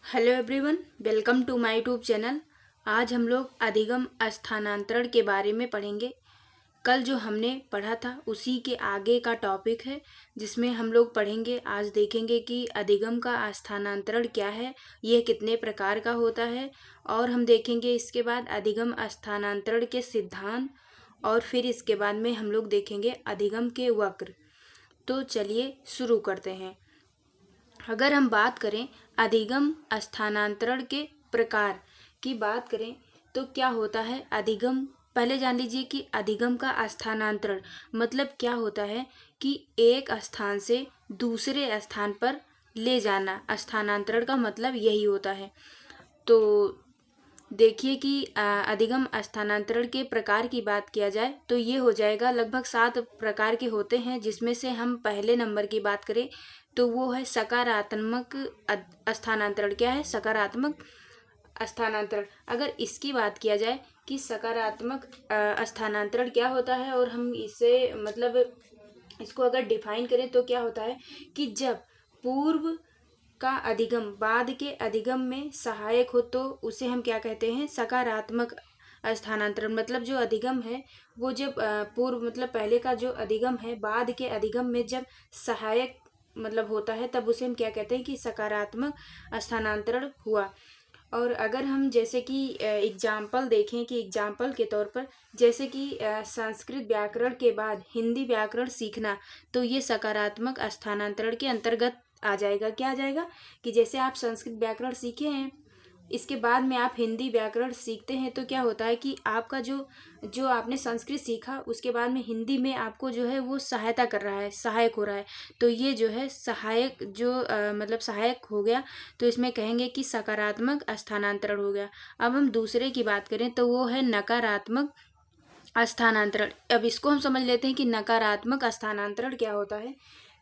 Hello everyone, welcome to my YouTube channel. आज हम लोग अधिगम स्थानांतरण के बारे में पढ़ेंगे। कल जो हमने पढ़ा था उसी के आगे का टॉपिक है, जिसमें हम लोग पढ़ेंगे। आज देखेंगे कि अधिगम का स्थानांतरण क्या है, यह कितने प्रकार का होता है, और हम देखेंगे इसके बाद अधिगम स्थानांतरण के सिद्धांत, और फिर इसके बाद में हम लोग देखेंगे अधिगम के वक्र। तो चलिए शुरू करते हैं। अगर हम बात करें अधिगम स्थानांतरण के प्रकार की बात करें तो क्या होता है अधिगम। पहले जान लीजिए कि अधिगम का स्थानांतरण मतलब क्या होता है कि एक स्थान से दूसरे स्थान पर ले जाना। स्थानांतरण का मतलब यही होता है। तो देखिए कि अधिगम स्थानांतरण के प्रकार की बात किया जाए तो ये हो जाएगा, लगभग 7 प्रकार के होते हैं, जिसमें से हम पहले नंबर की बात करें तो वो है सकारात्मक स्थानांतरण। क्या है? सकारात्मक स्थानांतरण। अगर इसकी बात किया जाए कि सकारात्मक स्थानांतरण क्या होता है, और हम इसे मतलब इसको अगर डिफाइन करें तो क्या होता है कि जब पूर्व का अधिगम बाद के अधिगम में सहायक हो तो उसे हम क्या कहते हैं? सकारात्मक स्थानांतरण। मतलब जो अधिगम है वो जब पूर्व मतलब पहले का जो अधिगम है बाद के अधिगम में जब सहायक मतलब होता है, तब उसे हम क्या कहते हैं कि सकारात्मक स्थानांतरण हुआ। और अगर हम जैसे कि एग्जाम्पल देखें कि एग्जाम्पल के तौर पर जैसे कि संस्कृत व्याकरण के बाद हिंदी व्याकरण सीखना, तो ये सकारात्मक स्थानांतरण के अंतर्गत आ जाएगा। क्या आ जाएगा कि जैसे आप संस्कृत व्याकरण सीखे हैं, इसके बाद में आप हिंदी व्याकरण सीखते हैं, तो क्या होता है कि आपका जो जो आपने संस्कृत सीखा उसके बाद में हिंदी में आपको जो है वो सहायता कर रहा है, सहायक हो रहा है। तो ये जो है सहायक जो मतलब सहायक हो गया, तो इसमें कहेंगे कि सकारात्मक स्थानांतरण हो गया। अब हम दूसरे की बात करें तो वो है नकारात्मक स्थानांतरण। अब इसको हम समझ लेते हैं कि नकारात्मक स्थानांतरण क्या होता है।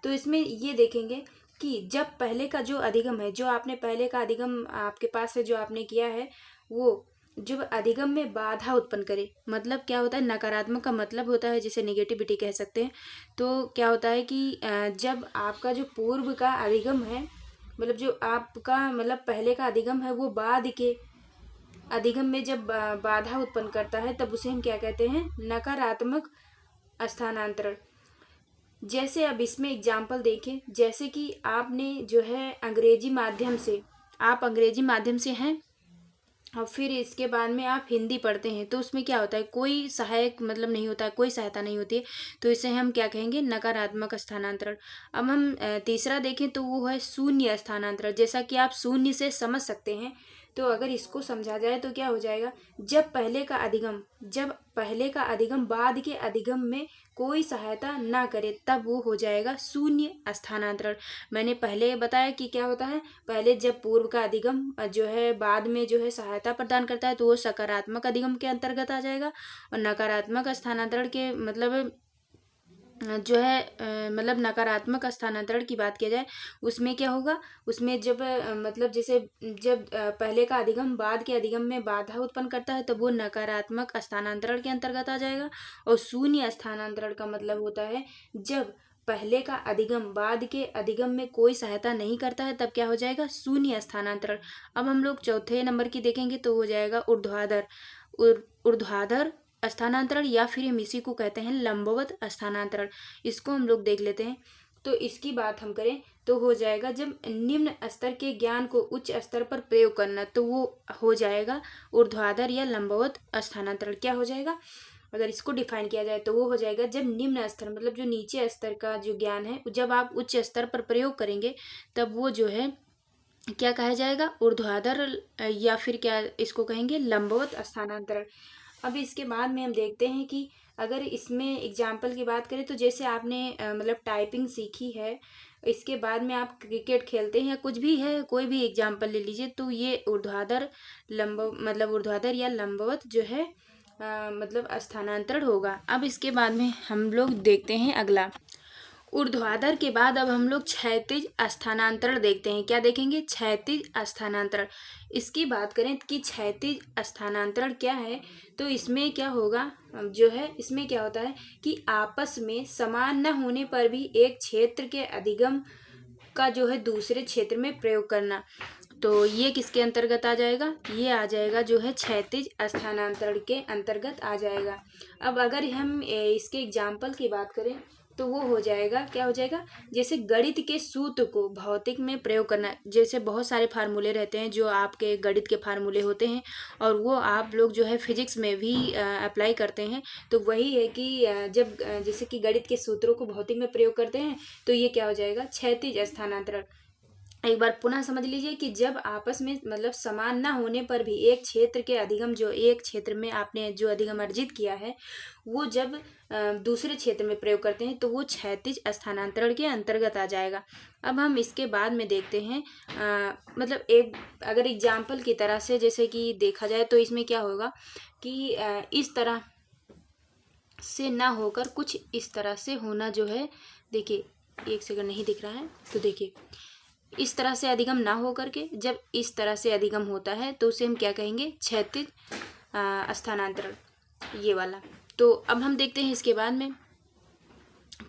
तो इसमें ये देखेंगे कि जब पहले का जो अधिगम है, जो आपने पहले का अधिगम आपके पास है जो आपने किया है, वो जब अधिगम में बाधा उत्पन्न करे। मतलब क्या होता है? नकारात्मक का मतलब होता है जिसे निगेटिविटी कह सकते हैं। तो क्या होता है कि जब आपका जो पूर्व का अधिगम है, मतलब जो आपका मतलब पहले का अधिगम है, वो बाद के अधिगम में जब बाधा उत्पन्न करता है, तब उसे हम क्या कहते हैं? नकारात्मक स्थानांतरण। जैसे अब इसमें एग्जाम्पल देखें, जैसे कि आपने जो है अंग्रेजी माध्यम से, आप अंग्रेजी माध्यम से हैं और फिर इसके बाद में आप हिंदी पढ़ते हैं, तो उसमें क्या होता है? कोई सहायक मतलब नहीं होता है, कोई सहायता नहीं होती है, तो इसे हम क्या कहेंगे? नकारात्मक स्थानांतरण। अब हम तीसरा देखें तो वो है शून्य स्थानांतरण। जैसा कि आप शून्य से समझ सकते हैं, तो अगर इसको समझा जाए तो क्या हो जाएगा? जब पहले का अधिगम बाद के अधिगम में कोई सहायता ना करे, तब वो हो जाएगा शून्य स्थानांतरण। मैंने पहले बताया कि क्या होता है, पहले जब पूर्व का अधिगम जो है बाद में जो है सहायता प्रदान करता है, तो वो सकारात्मक अधिगम के अंतर्गत आ जाएगा। और नकारात्मक स्थानांतरण के मतलब जो है मतलब नकारात्मक स्थानांतरण की बात किया जाए, उसमें क्या होगा? उसमें जब मतलब जैसे जब पहले का अधिगम बाद के अधिगम में बाधा उत्पन्न करता है, तब वो नकारात्मक स्थानांतरण के अंतर्गत आ जाएगा। और शून्य स्थानांतरण का मतलब होता है जब पहले का अधिगम बाद के अधिगम में कोई सहायता नहीं करता है, तब क्या हो जाएगा? शून्य स्थानांतरण। अब हम लोग चौथे नंबर की देखेंगे तो हो जाएगा ऊर्ध्वाधर। ऊर्ध्वाधर स्थानांतरण, या फिर हम इसी को कहते हैं लंबवत स्थानांतरण। इसको हम लोग देख लेते हैं। तो इसकी बात हम करें तो हो जाएगा जब निम्न स्तर के ज्ञान को उच्च स्तर पर प्रयोग करना, तो वो हो जाएगा ऊर्ध्वाधर या लंबवत स्थानांतरण। क्या हो जाएगा? अगर इसको डिफाइन किया जाए तो वो हो जाएगा जब निम्न स्तर मतलब जो नीचे स्तर का जो ज्ञान है, जब आप उच्च स्तर पर प्रयोग करेंगे, तब वो जो है क्या कहा जाएगा? ऊर्ध्वाधर, या फिर क्या इसको कहेंगे? लंबवत स्थानांतरण। अब इसके बाद में हम देखते हैं कि अगर इसमें एग्जाम्पल की बात करें तो जैसे आपने मतलब टाइपिंग सीखी है, इसके बाद में आप क्रिकेट खेलते हैं, कुछ भी है, कोई भी एग्जाम्पल ले लीजिए, तो ये ऊर्ध्वाधर मतलब ऊर्ध्वाधर या लंबवत जो है मतलब स्थानांतरण होगा। अब इसके बाद में हम लोग देखते हैं अगला ऊर्ध्वाधर के बाद अब हम लोग क्षैतिज स्थानांतरण देखते हैं। क्या देखेंगे? क्षैतिज स्थानांतरण। इसकी बात करें कि क्षैतिज स्थानांतरण क्या है, तो इसमें क्या होगा जो है, इसमें क्या होता है कि आपस में समान न होने पर भी एक क्षेत्र के अधिगम का जो है दूसरे क्षेत्र में प्रयोग करना। तो ये किसके अंतर्गत आ जाएगा, ये आ जाएगा जो है क्षैतिज स्थानांतरण के अंतर्गत आ जाएगा। अब अगर हम इसके एग्जाम्पल की बात करें तो वो हो जाएगा, क्या हो जाएगा, जैसे गणित के सूत्र को भौतिक में प्रयोग करना। जैसे बहुत सारे फार्मूले रहते हैं जो आपके गणित के फार्मूले होते हैं और वो आप लोग जो है फिजिक्स में भी अप्लाई करते हैं। तो वही है कि जब जैसे कि गणित के सूत्रों को भौतिक में प्रयोग करते हैं तो ये क्या हो जाएगा, क्षैतिज स्थानांतरण। एक बार पुनः समझ लीजिए कि जब आपस में मतलब समान ना होने पर भी एक क्षेत्र के अधिगम, जो एक क्षेत्र में आपने जो अधिगम अर्जित किया है वो जब दूसरे क्षेत्र में प्रयोग करते हैं तो वो क्षैतिज स्थानांतरण के अंतर्गत आ जाएगा। अब हम इसके बाद में देखते हैं मतलब एक अगर एग्जाम्पल की तरह से जैसे कि देखा जाए तो इसमें क्या होगा कि इस तरह से ना होकर कुछ इस तरह से होना जो है, देखिए एक सेकंड नहीं दिख रहा है, तो देखिए इस तरह से अधिगम ना हो करके जब इस तरह से अधिगम होता है तो उसे हम क्या कहेंगे, क्षैतिज स्थानांतरण, ये वाला। तो अब हम देखते हैं इसके बाद में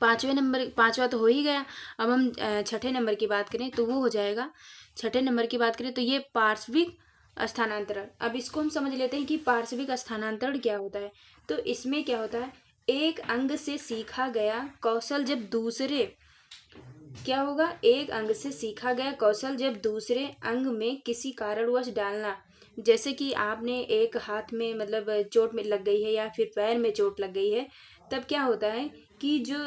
पांचवा तो हो ही गया। अब हम छठे नंबर की बात करें तो वो हो जाएगा, छठे नंबर की बात करें तो ये पार्श्विक स्थानांतरण। अब इसको हम समझ लेते हैं कि पार्श्विक स्थानांतरण क्या होता है। तो इसमें क्या होता है, एक अंग से सीखा गया कौशल जब दूसरे, क्या होगा, एक अंग से सीखा गया कौशल जब दूसरे अंग में किसी कारणवश डालना। जैसे कि आपने एक हाथ में मतलब चोट में लग गई है या फिर पैर में चोट लग गई है, तब क्या होता है कि जो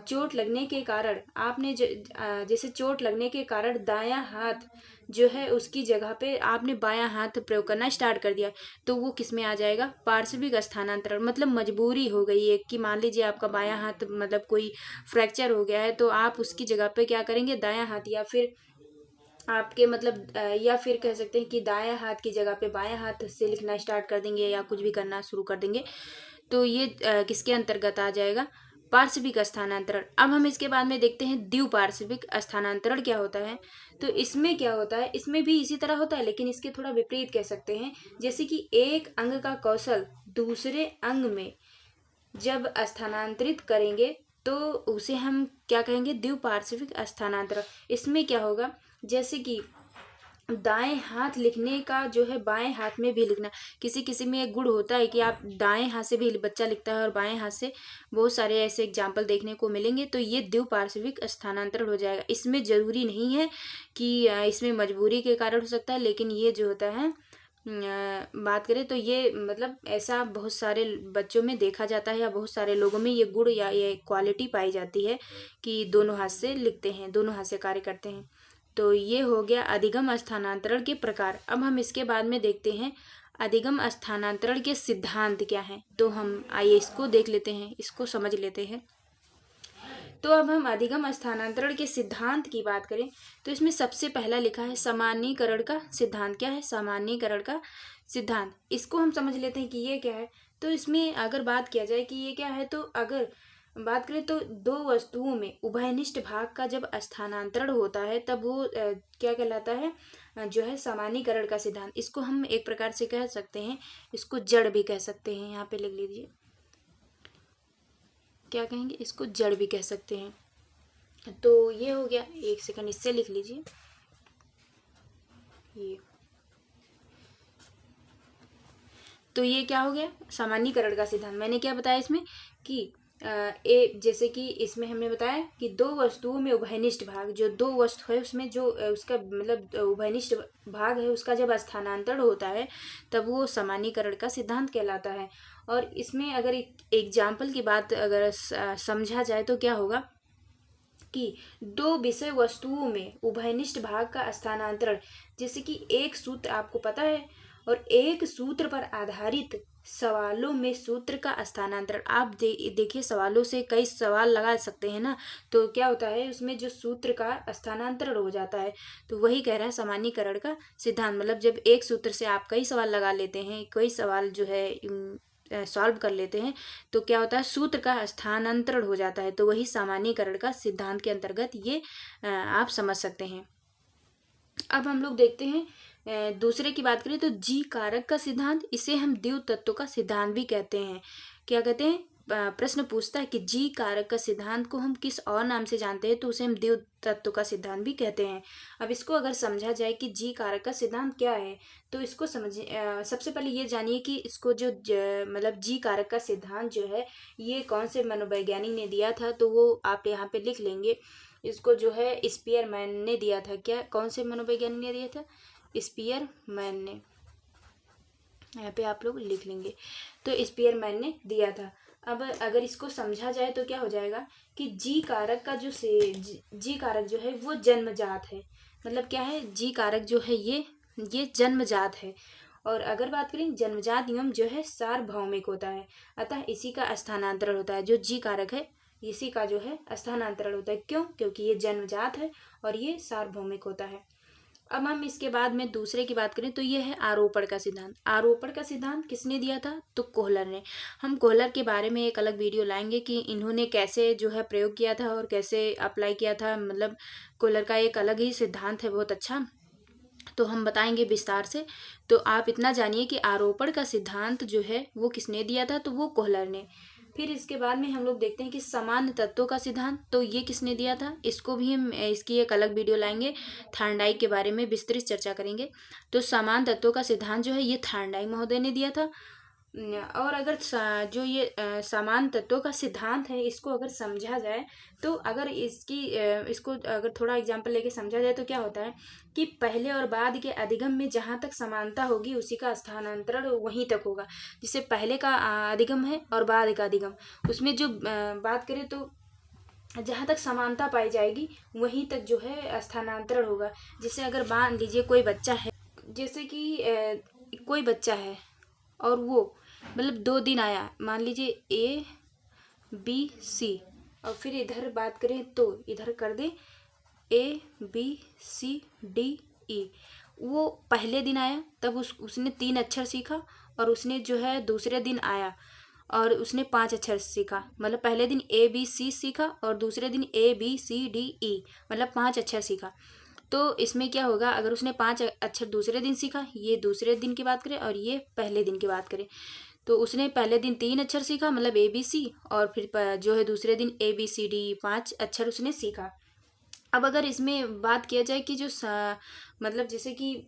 चोट लगने के कारण आपने जैसे चोट लगने के कारण दायां हाथ जो है उसकी जगह पे आपने बायां हाथ प्रयोग करना स्टार्ट कर दिया, तो वो किस में आ जाएगा, पार्श्विक स्थानांतरण। मतलब मजबूरी हो गई है कि मान लीजिए आपका बायां हाथ मतलब कोई फ्रैक्चर हो गया है तो आप उसकी जगह पे क्या करेंगे, दायां हाथ, या फिर आपके मतलब या फिर कह सकते हैं कि दायां हाथ की जगह पे बायां हाथ से लिखना स्टार्ट कर देंगे या कुछ भी करना शुरू कर देंगे। तो ये किसके अंतर्गत आ जाएगा, पार्श्विक स्थानांतरण। अब हम इसके बाद में देखते हैं द्विपार्श्विक स्थानांतरण क्या होता है। तो इसमें क्या होता है, इसमें भी इसी तरह होता है लेकिन इसके थोड़ा विपरीत कह सकते हैं। जैसे कि एक अंग का कौशल दूसरे अंग में जब स्थानांतरित करेंगे तो उसे हम क्या कहेंगे, द्विपार्श्विक स्थानांतरण। इसमें क्या होगा, जैसे कि दाएं हाथ लिखने का जो है बाएं हाथ में भी लिखना। किसी किसी में एक गुण होता है कि आप दाएं हाथ से भी बच्चा लिखता है और बाएं हाथ से, बहुत सारे ऐसे एग्जाम्पल देखने को मिलेंगे। तो ये द्विपार्श्विक स्थानांतरण हो जाएगा। इसमें जरूरी नहीं है कि इसमें मजबूरी के कारण हो सकता है, लेकिन ये जो होता है बात करें तो ये मतलब ऐसा बहुत सारे बच्चों में देखा जाता है या बहुत सारे लोगों में ये गुण या ये क्वालिटी पाई जाती है कि दोनों हाथ से लिखते हैं, दोनों हाथ से कार्य करते हैं। तो ये हो गया अधिगम स्थानांतरण के प्रकार। अब हम इसके बाद में देखते हैं अधिगम स्थानांतरण के सिद्धांत क्या हैं। तो हम आइए इसको देख लेते हैं, इसको समझ लेते हैं। तो अब हम अधिगम स्थानांतरण के सिद्धांत की बात करें तो इसमें सबसे पहला लिखा है सामान्यीकरण का सिद्धांत। क्या है, सामान्यीकरण का सिद्धांत। इसको हम समझ लेते हैं कि ये क्या है। तो इसमें अगर बात किया जाए कि ये क्या है, तो अगर बात करें तो दो वस्तुओं में उभयनिष्ठ भाग का जब स्थानांतरण होता है तब वो क्या कहलाता है, जो है सामान्यीकरण का सिद्धांत। इसको हम एक प्रकार से कह सकते हैं, इसको जड़ भी कह सकते हैं। यहाँ पे लिख लीजिए, क्या कहेंगे, इसको जड़ भी कह सकते हैं। तो ये हो गया, एक सेकंड इससे लिख लीजिए ये। तो ये क्या हो गया, सामान्यीकरण का सिद्धांत। मैंने क्या बताया इसमें कि जैसे कि इसमें हमने बताया कि दो वस्तुओं में उभयनिष्ठ भाग, जो दो वस्तु है उसमें जो उसका मतलब उभयनिष्ठ भाग है उसका जब स्थानांतरण होता है तब वो सामान्यीकरण का सिद्धांत कहलाता है। और इसमें अगर एग्जाम्पल की बात अगर समझा जाए तो क्या होगा कि दो विषय वस्तुओं में उभयनिष्ठ भाग का स्थानांतरण, जैसे कि एक सूत्र आपको पता है और एक सूत्र पर आधारित सवालों में सूत्र का स्थानांतरण। आप देखिए सवालों से कई सवाल लगा सकते हैं ना, तो क्या होता है उसमें जो सूत्र का स्थानांतरण हो जाता है। तो वही कह रहा है सामान्यीकरण का सिद्धांत। मतलब जब एक सूत्र से आप कई सवाल लगा लेते हैं, कई सवाल जो है सॉल्व कर लेते हैं, तो क्या होता है सूत्र का स्थानांतरण हो जाता है। तो वही सामान्यीकरण का सिद्धांत के अंतर्गत ये आप समझ सकते हैं। अब हम लोग देखते हैं दूसरे की बात करें तो जी कारक का सिद्धांत। इसे हम द्विव तत्व का सिद्धांत भी कहते हैं। क्या कहते हैं, प्रश्न पूछता है कि जी कारक का सिद्धांत को हम किस और नाम से जानते हैं, तो उसे हम द्वितीय तत्व का सिद्धांत भी कहते हैं। अब इसको अगर समझा जाए कि जी कारक का सिद्धांत क्या है, तो इसको समझिए। सबसे पहले ये जानिए कि इसको जो मतलब जी कारक का सिद्धांत जो है ये कौन से मनोवैज्ञानिक ने दिया था, तो वो आप यहाँ पे लिख लेंगे। इसको जो है स्पीयरमैन ने दिया था। क्या, कौन से मनोवैज्ञानिक ने दिया था? स्पीयरमैन ने, यहाँ पे आप लोग लिख लेंगे। तो स्पीयरमैन ने दिया था। अब अगर इसको समझा जाए तो क्या हो जाएगा कि जी कारक का जो से जी कारक जो है वो जन्मजात है। मतलब क्या है, जी कारक जो है ये जन्मजात है। और अगर बात करें जन्मजात नियम जो है सार्वभौमिक होता है, अतः इसी का स्थानांतरण होता है। जो जी कारक है इसी का जो है स्थानांतरण होता है। क्यों? क्योंकि ये जन्मजात है और ये सार्वभौमिक होता है। अब हम इसके बाद में दूसरे की बात करें तो ये है आरोपण का सिद्धांत। आरोपण का सिद्धांत किसने दिया था? तो कोहलर ने। हम कोहलर के बारे में एक अलग वीडियो लाएंगे कि इन्होंने कैसे जो है प्रयोग किया था और कैसे अप्लाई किया था। मतलब कोहलर का एक अलग ही सिद्धांत है, बहुत अच्छा, तो हम बताएंगे विस्तार से। तो आप इतना जानिए कि आरोपण का सिद्धांत जो है वो किसने दिया था, तो वो कोहलर ने। फिर इसके बाद में हम लोग देखते हैं कि सामान्य तत्वों का सिद्धांत, तो ये किसने दिया था? इसको भी हम इसकी एक अलग वीडियो लाएंगे, थार्नडाइक के बारे में विस्तृत चर्चा करेंगे। तो समान तत्वों का सिद्धांत जो है ये थार्नडाइक महोदय ने दिया था। और अगर जो ये समान तत्वों का सिद्धांत है इसको अगर समझा जाए, तो अगर इसको अगर थोड़ा एग्जाम्पल लेके समझा जाए तो क्या होता है कि पहले और बाद के अधिगम में जहाँ तक समानता होगी उसी का स्थानांतरण वहीं तक होगा। जिससे पहले का अधिगम है और बाद का अधिगम, उसमें जो बात करें तो जहाँ तक समानता पाई जाएगी वहीं तक जो है स्थानांतरण होगा। जैसे अगर मान लीजिए कोई बच्चा है, जैसे कि कोई बच्चा है और वो मतलब 2 दिन आया, मान लीजिए ABC, और फिर इधर बात करें तो इधर कर दे ABCDE। वो पहले दिन आया तब उसने 3 अक्षर सीखा, और उसने जो है दूसरे दिन आया और उसने 5 अक्षर सीखा। मतलब पहले दिन ABC सीखा और दूसरे दिन ABCDE, मतलब 5 अक्षर सीखा। तो इसमें क्या होगा, अगर उसने 5 अक्षर दूसरे दिन सीखा, ये दूसरे दिन की बात करें और ये पहले दिन की बात करें, तो उसने पहले दिन 3 अक्षर सीखा मतलब ABC, और फिर जो है दूसरे दिन ABCD 5 अक्षर उसने सीखा। अब अगर इसमें बात किया जाए कि मतलब जैसे कि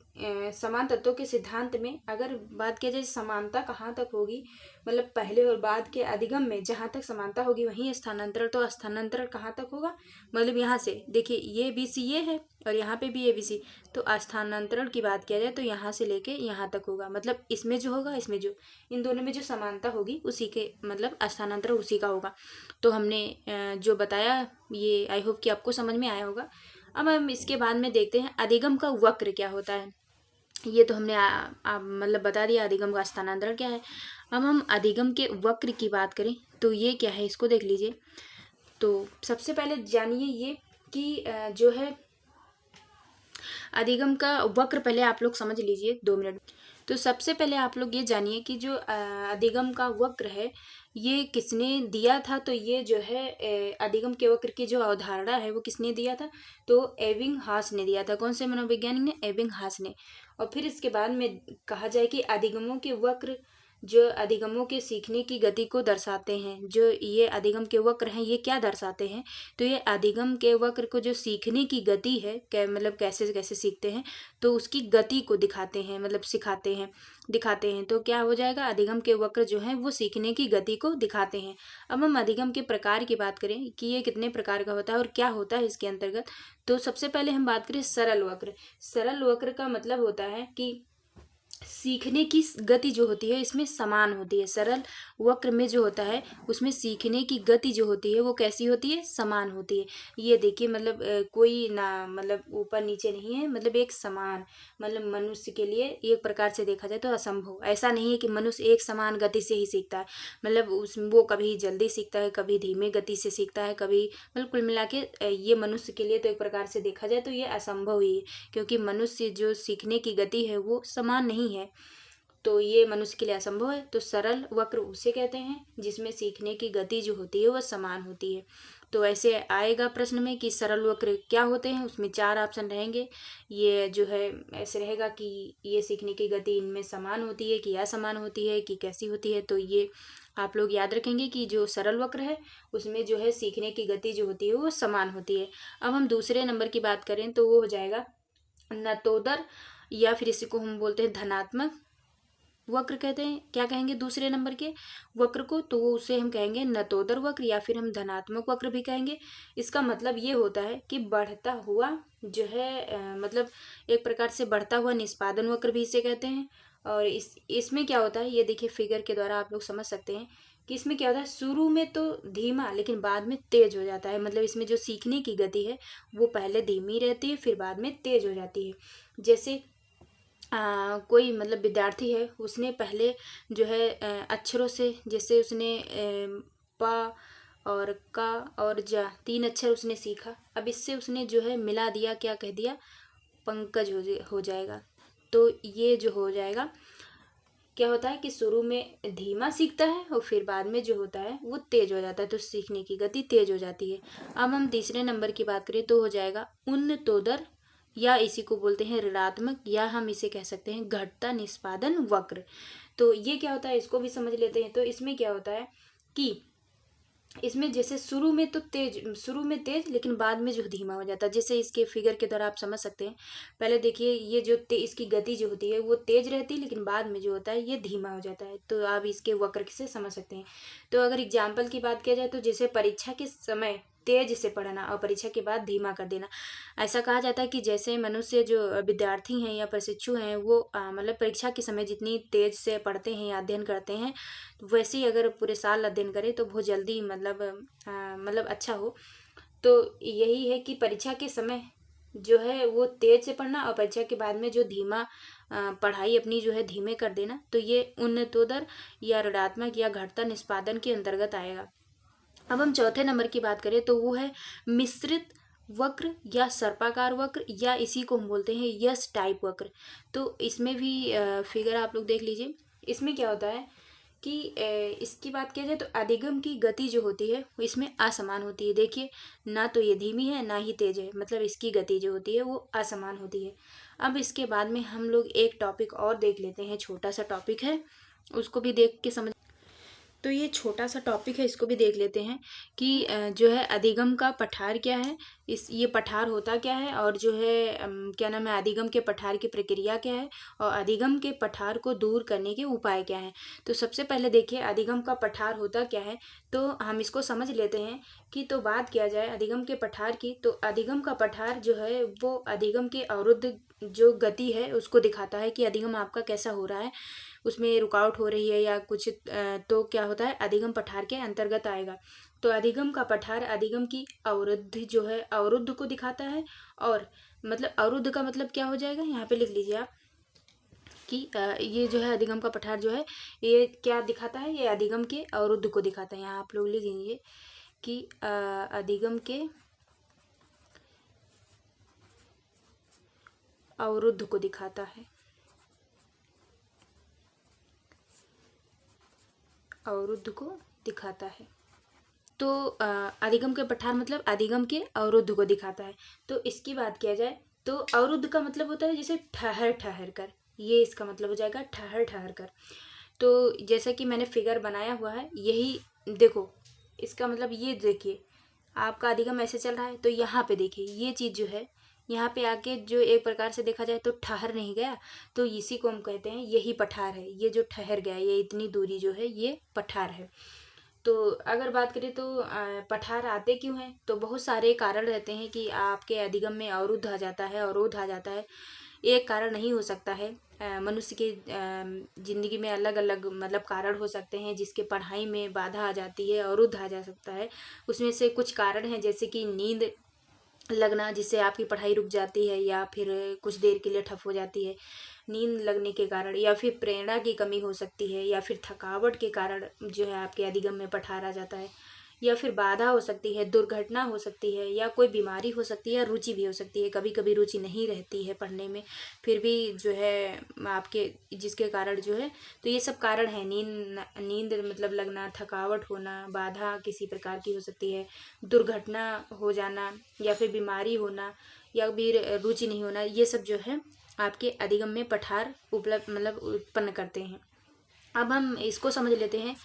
समान तत्वों के सिद्धांत में अगर बात किया जाए समानता कहाँ तक होगी, मतलब पहले और बाद के अधिगम में जहाँ तक समानता होगी वहीं स्थानांतरण। तो स्थानांतरण कहाँ तक होगा, मतलब यहाँ से देखिए ये BC ये है और यहाँ पे भी ABC, तो स्थानांतरण की बात किया जाए तो यहाँ से लेके यहाँ तक होगा। मतलब इसमें जो होगा, इसमें जो इन दोनों में जो समानता होगी उसी के मतलब स्थानांतरण उसी का होगा। तो हमने जो बताया ये आई होप कि आपको समझ में आया होगा। अब हम इसके बाद में देखते हैं अधिगम का वक्र क्या होता है। ये तो हमने मतलब बता दिया अधिगम का स्थानांतरण क्या है। अब हम अधिगम के वक्र की बात करें तो ये क्या है, इसको देख लीजिए। तो सबसे पहले जानिए ये कि जो है अधिगम का वक्र पहले आप लोग समझ लीजिए 2 मिनट। तो सबसे पहले आप लोग ये जानिए कि जो अधिगम का वक्र है ये किसने दिया था। तो ये जो है अधिगम के वक्र की जो अवधारणा है वो किसने दिया था, तो एबिंगहास ने दिया था। कौन से मनोवैज्ञानिक ने? एबिंगहास ने। और फिर इसके बाद में कहा जाए कि अधिगमों के वक्र जो अधिगमों के सीखने की गति को दर्शाते हैं, जो ये अधिगम के वक्र हैं ये क्या दर्शाते हैं, तो ये अधिगम के वक्र को जो सीखने की गति है मतलब कैसे कैसे सीखते हैं, तो उसकी गति को दिखाते हैं, मतलब सिखाते हैं, दिखाते हैं। तो क्या हो जाएगा, अधिगम के वक्र जो हैं वो सीखने की गति को दिखाते हैं। अब हम अधिगम के प्रकार की बात करें कि ये कितने प्रकार का होता है और क्या होता है इसके अंतर्गत, तो सबसे पहले हम बात करें सरल वक्र। सरल वक्र का मतलब होता है कि सीखने की गति जो होती है इसमें समान होती है। सरल वक्र में जो होता है उसमें सीखने की गति जो होती है वो कैसी होती है, समान होती है। ये देखिए मतलब कोई ना मतलब ऊपर नीचे नहीं है, मतलब एक समान। मतलब मनुष्य के लिए एक प्रकार से देखा जाए तो असंभव, ऐसा नहीं है कि मनुष्य एक समान गति से ही सीखता है। मतलब वो कभी जल्दी सीखता है, कभी धीमे गति से सीखता है, कभी मतलब कुल मिला के ये मनुष्य के लिए तो एक प्रकार से देखा जाए तो ये असंभव ही है, क्योंकि मनुष्य जो सीखने की गति है वो समान नहीं है, तो ये मनुष्य के लिए असंभव है। तो सरल वक्र उसे कहते हैं जिसमें सीखने की गति जो होती है वह समान होती है। तो ऐसे आएगा प्रश्न में कि सरल वक्र क्या होते हैं, उसमें 4 ऑप्शन रहेंगे। ये जो है ऐसे रहेगा कि ये सीखने की गति इनमें समान होती है कि असमान होती है कि कैसी होती है। तो ये आप लोग याद रखेंगे कि जो सरल वक्र है उसमें जो है सीखने की गति जो होती है वो समान होती है। अब हम दूसरे नंबर की बात करें तो वो हो जाएगा नतोदर, या फिर इसी को हम बोलते हैं धनात्मक वक्र कहते हैं। क्या कहेंगे दूसरे नंबर के वक्र को, तो वो उसे हम कहेंगे नतोदर वक्र या फिर हम धनात्मक वक्र भी कहेंगे। इसका मतलब ये होता है कि बढ़ता हुआ जो है मतलब एक प्रकार से बढ़ता हुआ निष्पादन वक्र भी इसे कहते हैं। और इसमें क्या होता है, ये देखिए फिगर के द्वारा आप लोग समझ सकते हैं कि इसमें क्या होता है, शुरू में तो धीमा लेकिन बाद में तेज हो जाता है। मतलब इसमें जो सीखने की गति है वो पहले धीमी रहती है फिर बाद में तेज हो जाती है। जैसे कोई मतलब विद्यार्थी है, उसने पहले जो है अक्षरों से, जैसे उसने प और का और जा 3 अक्षर उसने सीखा। अब इससे उसने जो है मिला दिया, क्या कह दिया, पंकज हो जाएगा। तो ये जो हो जाएगा, क्या होता है कि शुरू में धीमा सीखता है और फिर बाद में जो होता है वो तेज हो जाता है, तो सीखने की गति तेज हो जाती है। अब हम तीसरे नंबर की बात करें तो हो जाएगा उन्नतोदर, या इसी को बोलते हैं ऋणात्मक, या हम इसे कह सकते हैं घटता निष्पादन वक्र। तो ये क्या होता है इसको भी समझ लेते हैं। तो इसमें क्या होता है कि इसमें जैसे शुरू में तेज लेकिन बाद में जो धीमा हो जाता है। जैसे इसके फिगर के द्वारा आप समझ सकते हैं। पहले देखिए ये जो इसकी गति जो होती है वो तेज रहती है लेकिन बाद में जो होता है ये धीमा हो जाता है। तो आप इसके वक्र से समझ सकते हैं। तो अगर एग्जाम्पल की बात किया जाए तो जैसे परीक्षा के समय तेज से पढ़ना और परीक्षा के बाद धीमा कर देना। ऐसा कहा जाता है कि जैसे मनुष्य जो विद्यार्थी हैं या प्रशिक्षु हैं वो मतलब परीक्षा के समय जितनी तेज से पढ़ते हैं या अध्ययन करते हैं, वैसे ही अगर पूरे साल अध्ययन करें तो बहुत जल्दी मतलब अच्छा हो। तो यही है कि परीक्षा के समय जो है वो तेज से पढ़ना और परीक्षा के बाद में जो धीमा पढ़ाई अपनी जो है धीमे कर देना। तो ये उन्नतोदर या ऋणात्मक या घटता निष्पादन के अंतर्गत आएगा। अब हम चौथे नंबर की बात करें तो वो है मिश्रित वक्र या सर्पाकार वक्र, या इसी को हम बोलते हैं यस टाइप वक्र। तो इसमें भी फिगर आप लोग देख लीजिए। इसमें क्या होता है कि इसकी बात किया जाए तो अधिगम की गति जो होती है वो इसमें असमान होती है। देखिए ना तो ये धीमी है ना ही तेज है, मतलब इसकी गति जो होती है वो असमान होती है। अब इसके बाद में हम लोग एक टॉपिक और देख लेते हैं, छोटा सा टॉपिक है, उसको भी देख के समझ। तो ये छोटा सा टॉपिक है, इसको भी देख लेते हैं कि जो है अधिगम का पठार क्या है, ये पठार होता क्या है, और जो है क्या नाम है, अधिगम के पठार की प्रक्रिया क्या है, और अधिगम के पठार को दूर करने के उपाय क्या हैं। तो सबसे पहले देखिए अधिगम का पठार होता क्या है, तो हम इसको समझ लेते हैं कि तो बात किया जाए अधिगम के पठार की, तो अधिगम का पठार जो है वो अधिगम के अवरुद्ध जो गति है उसको दिखाता है कि अधिगम आपका कैसा हो रहा है, उसमें रुकावट हो रही है या कुछ तो क्या होता है अधिगम पठार के अंतर्गत आएगा। तो अधिगम का पठार अधिगम की अवरुद्ध जो है अवरुद्ध को दिखाता है। और मतलब अवरुद्ध का मतलब क्या हो जाएगा, यहाँ पे लिख लीजिए आप कि ये जो है अधिगम का पठार जो है ये क्या दिखाता है, ये अधिगम के अवरुद्ध को दिखाता है। यहाँ आप लोग लिख लीजिए कि अधिगम के अवरुद्ध को दिखाता है, अवरुद्ध को दिखाता है। तो अधिगम के पठार मतलब अधिगम के अवरुद्ध को दिखाता है। तो इसकी बात किया जाए तो अवरुद्ध का मतलब होता है जैसे ठहर ठहर कर, ये इसका मतलब हो जाएगा ठहर ठहर कर। तो जैसा कि मैंने फिगर बनाया हुआ है, यही देखो इसका मतलब ये देखिए आपका अधिगम ऐसे चल रहा है, तो यहाँ पे देखिए ये चीज़ जो है यहाँ पे आके जो एक प्रकार से देखा जाए तो ठहर नहीं गया, तो इसी को हम कहते हैं यही पठार है। ये जो ठहर गया, ये इतनी दूरी जो है ये पठार है। तो अगर बात करें तो पठार आते क्यों हैं, तो बहुत सारे कारण रहते हैं कि आपके अधिगम में अवरुद्ध आ जाता है, अवरोध आ जाता है। एक कारण नहीं हो सकता है, मनुष्य की ज़िंदगी में अलग अलग मतलब कारण हो सकते हैं जिसके पढ़ाई में बाधा आ जाती है, अवरुद्ध आ जा सकता है। उसमें से कुछ कारण हैं जैसे कि नींद लगना, जिससे आपकी पढ़ाई रुक जाती है या फिर कुछ देर के लिए ठप हो जाती है नींद लगने के कारण, या फिर प्रेरणा की कमी हो सकती है, या फिर थकावट के कारण जो है आपके अधिगम में पठार आ जाता है। या फिर बाधा हो सकती है, दुर्घटना हो सकती है, या कोई बीमारी हो सकती है, या रुचि भी हो सकती है। कभी कभी रुचि नहीं रहती है पढ़ने में, फिर भी जो है आपके जिसके कारण जो है, तो ये सब कारण है। नींद मतलब लगना, थकावट होना, बाधा किसी प्रकार की हो सकती है, दुर्घटना हो जाना, या फिर बीमारी होना, या फिर रुचि नहीं होना, ये सब जो है आपके अधिगम में पठार उपलब्ध मतलब उत्पन्न करते हैं। अब हम इसको समझ लेते हैं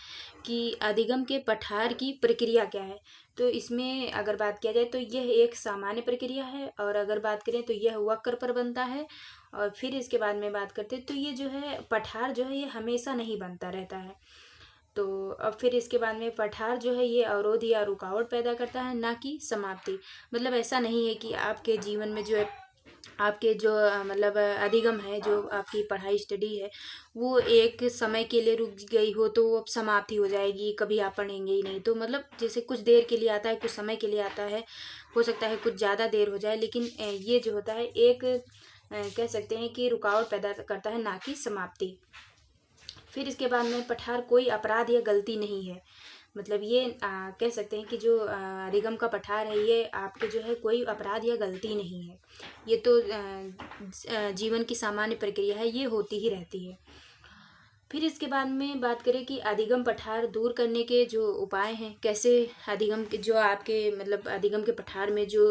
कि अधिगम के पठार की प्रक्रिया क्या है। तो इसमें अगर बात किया जाए तो यह एक सामान्य प्रक्रिया है, और अगर बात करें तो यह वक्र पर बनता है। और फिर इसके बाद में बात करते हैं तो ये जो है पठार जो है ये हमेशा नहीं बनता रहता है। तो अब फिर इसके बाद में पठार जो है ये अवरोध या रुकावट पैदा करता है, ना कि समाप्ति। मतलब ऐसा नहीं है कि आपके जीवन में जो है आपके जो मतलब अधिगम है, जो आपकी पढ़ाई स्टडी है, वो एक समय के लिए रुक गई हो तो वो अब समाप्ति हो जाएगी, कभी आप पढ़ेंगे ही नहीं। तो मतलब जैसे कुछ देर के लिए आता है, कुछ समय के लिए आता है, हो सकता है कुछ ज़्यादा देर हो जाए, लेकिन ये जो होता है एक कह सकते हैं कि रुकावट पैदा करता है, ना कि समाप्ति। फिर इसके बाद में पठार कोई अपराध या गलती नहीं है। मतलब ये कह सकते हैं कि जो अधिगम का पठार है ये आपके जो है कोई अपराध या गलती नहीं है। ये तो जीवन की सामान्य प्रक्रिया है, ये होती ही रहती है। फिर इसके बाद में बात करें कि अधिगम पठार दूर करने के जो उपाय हैं, कैसे अधिगम के जो आपके मतलब अधिगम के पठार में जो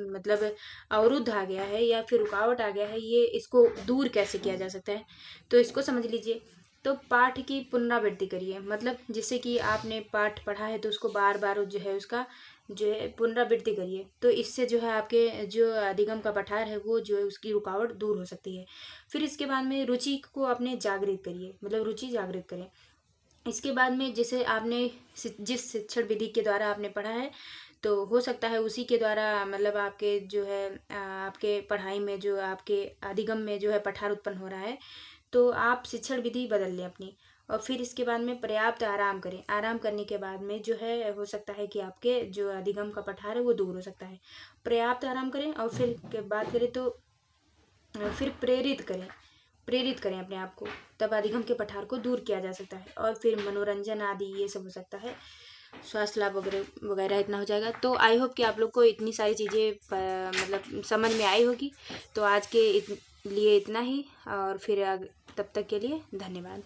मतलब अवरुद्ध आ गया है या फिर रुकावट आ गया है, ये इसको दूर कैसे किया जा सकता है। तो इसको समझ लीजिए। तो पाठ की पुनरावृत्ति करिए, मतलब जैसे कि आपने पाठ पढ़ा है तो उसको बार बार जो है उसका जो है पुनरावृत्ति करिए, तो इससे जो है आपके जो अधिगम का पठार है वो जो है उसकी रुकावट दूर हो सकती है। फिर इसके बाद में रुचि को अपने जागृत करिए, मतलब रुचि जागृत करें। इसके बाद में जैसे आपने जिस शिक्षण विधि के द्वारा आपने पढ़ा है, तो हो सकता है उसी के द्वारा मतलब आपके जो है आपके पढ़ाई में जो आपके अधिगम में जो है पठार उत्पन्न हो रहा है, तो आप शिक्षण विधि बदल लें अपनी। और फिर इसके बाद में पर्याप्त आराम करें। आराम करने के बाद में जो है हो सकता है कि आपके जो अधिगम का पठार है वो दूर हो सकता है। पर्याप्त आराम करें, और फिर के बात करें तो फिर प्रेरित करें अपने आप को, तब अधिगम के पठार को दूर किया जा सकता है। और फिर मनोरंजन आदि ये सब हो सकता है, स्वास्थ्य लाभ वगैरह वगैरह इतना हो जाएगा। तो आई होप कि आप लोग को इतनी सारी चीज़ें मतलब समझ में आई होगी। तो आज के लिए इतना ही, और फिर तब तक के लिए धन्यवाद।